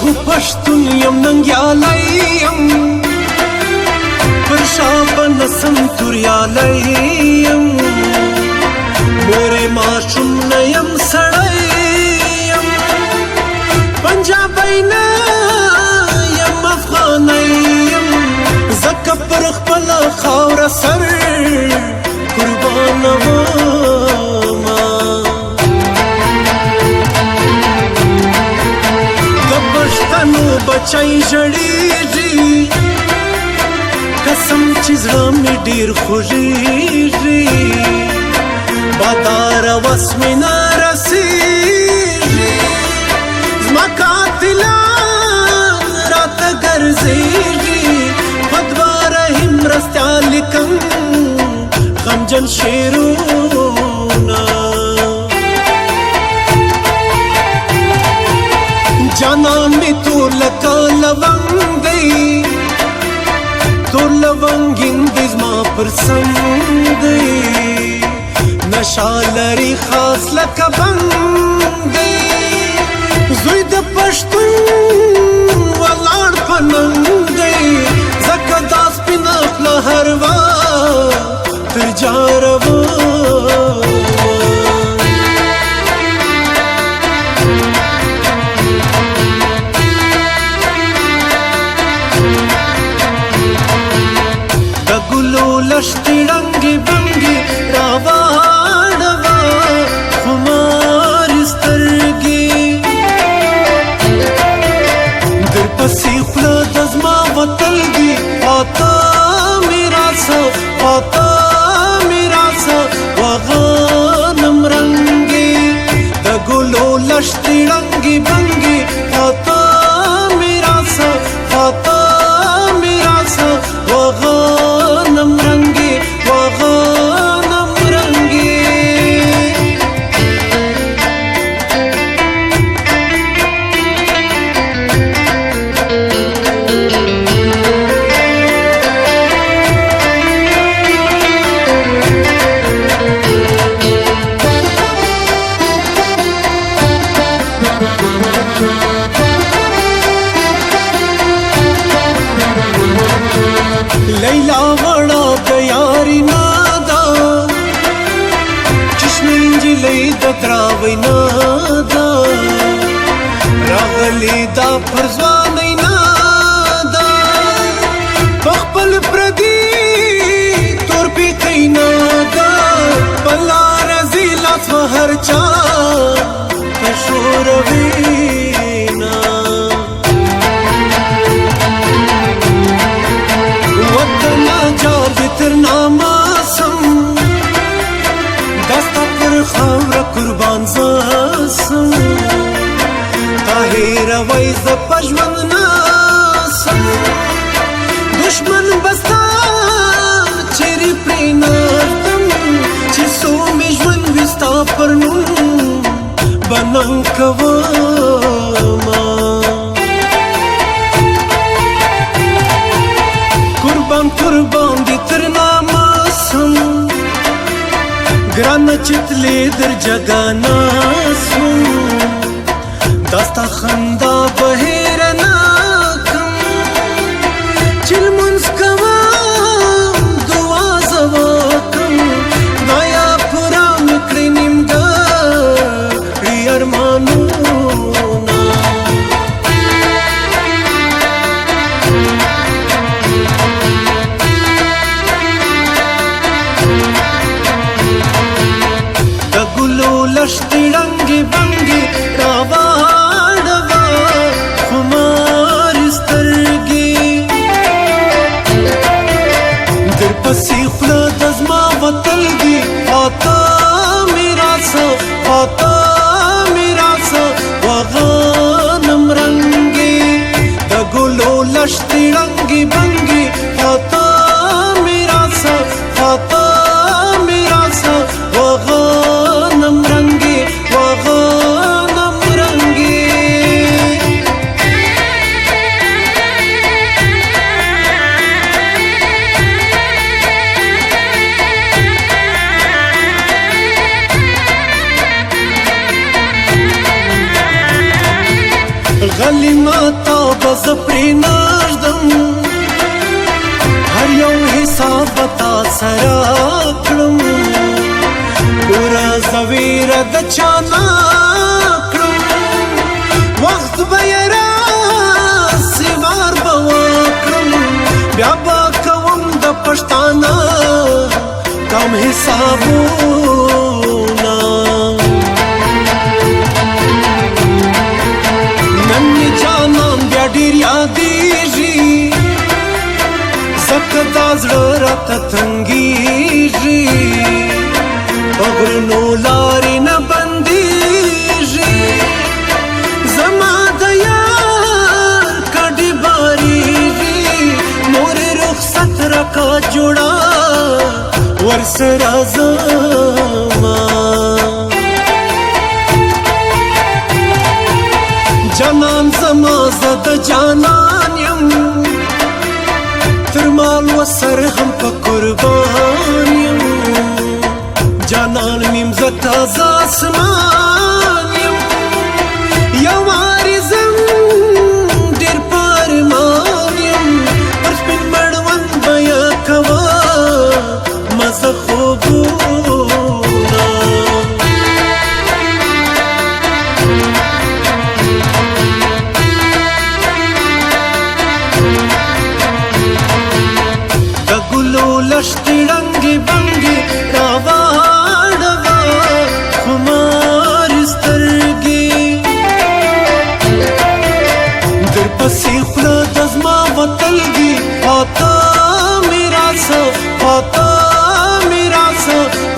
زخو پښتون یم ننګیالی یم پر شا به نسم توریالی یم مورې ماشوم نه یم سړی یم پنجابی نه یم افغانی یم ځکه پر خپله خاوره سر قربانومه د پښتنو بچی ژړېږي قسم چې زړه مې ډېر خوږېږي باداره وس مې نه رسېږي زما قاتلان راته ګرځېږي په دوه رحیم مرستیا لیکم غمجن شعرونه جانان مې تور لکه لونګ دی تور لونګین دی زما پر څنګ دی نشا لري خاص لکه بنګ دی زوی د پښتون ولاړ په ننګ دی ځکه دا سپینه خوله هر وخت تر جارومه لشتی رنگی بنگی راواړوه خمارې سترګې در پسې خوله د زما وتلګي پاته مې راسه پاته مې راسه وغنم رنګې د ګلو لشتی رنگی بنگی پاته مې راسه پاته مې راسه وغنم رنگی وغنم رنگی لیلا وړه د یاري نه ده چشمې نجلۍ د تراوۍ نه ده راغلې دا پر ځوانۍ نه ده په خپل پردي تور پیکۍ نه ده په لاره ځي لاس په هر چا په ښوروي نه تر نامه سم دستا پر خاوره قربان زه سم تا هېروئ زه په ژوند نه سم دشمن به ستا چیرې پرېنږدم چې څو مې ژوند وي ستا پر نوم به ننګ کومه قربان قربان دي تر نامه سم ګرانه چې تلې در جګانه سم دا ستا خندا به هېره نه کړم چې لمونځ کوم دعا زه وکړم خدایه پوره مې کړې نیمګړي ارمانونه لشتی رنگی بنگی راواړوه خمارې سترګې در پسې خوله د زما وتلګي پاته مې راسه پاته مې راسه وغنم رنګې د ګلو لشتی رنگی بنگی پاته مې راسه پاته مې راسه وغنم رنگی وغنم رنگی غلیماتا بز پری نږدم هر یو حساب بتا سره کړم ګوره زه ویره د چا نه کړم وخت به یې راسي وار به وکړم بیا به کوم د پښتانه کم حسابونه نن مې جانان بیا ډېر یادېږي ځکه دا زړه راته تنګېږي په غرونو لارې نه بندېږي زما د یار کډې بارېږي نورې رخصت راکه جوړه ورسره زما جانان زما زه د جانان یم تر مال و سر هم په قربان یم جانان میم زه تازه اسمان یم یو وارې ځم ډېر په ارمان یم پر سپین مړوند به یې کوه مزه خوبونه د ګلو لښتې ړنګې بنګې راواړوه خمارې سترګې درپسې خوله د زما وتلګي پاته مې راسه پاته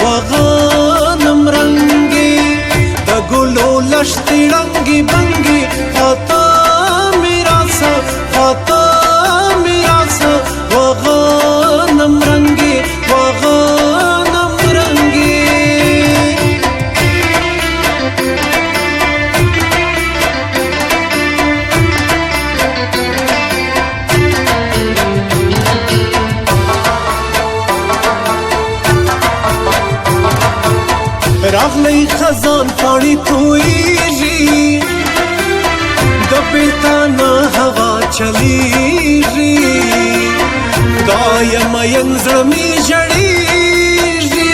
وغانم رنگی دا گلو لشتی رنگی بنگی خاتا میرا سا وغانم رنگی راغلی خزان پاڼې تویږي د بیلتانه هوا چلیږي خدایه مین زړه مې ژړېږي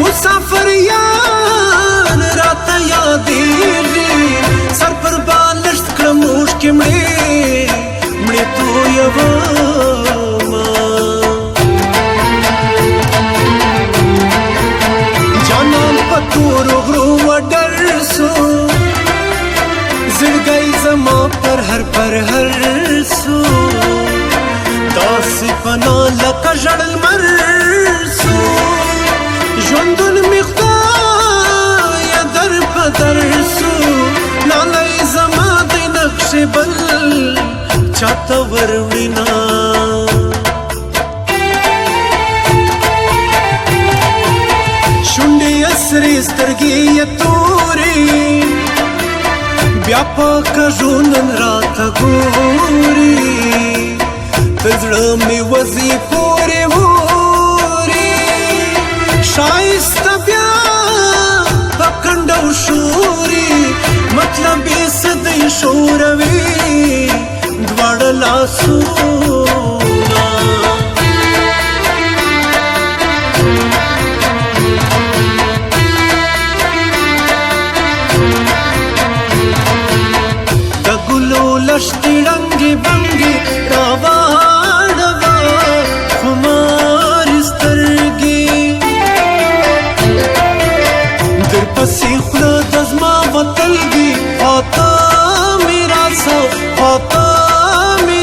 مسافر یار راته یادېږي سر پر بالښت کړم اوښکې مړې تویومه تورو غرو وډر سو زړګی زما پر هر سو داسې پنا لکه ژړل مر سو ژوندون مې خدایه در په در سو لالی زما د نقشې بل چاته وروړینا سرې سترګې یې تورې بیا په کږو نن راته ګوري تر زړه مې وځي پورې ووري ښایسته بیا په کنډو شوري مطلب یې څه دی شوروي دواړه لاسونه لشتې ړنګې بنګې راواړوه خمارې سترګې درپسې خوله د زما وتلګي خاطه مې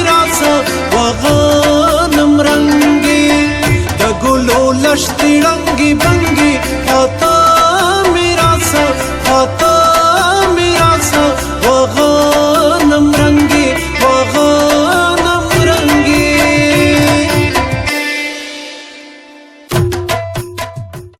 راسه وغانم رنګې د ګلو لشتې ړنګې بنګې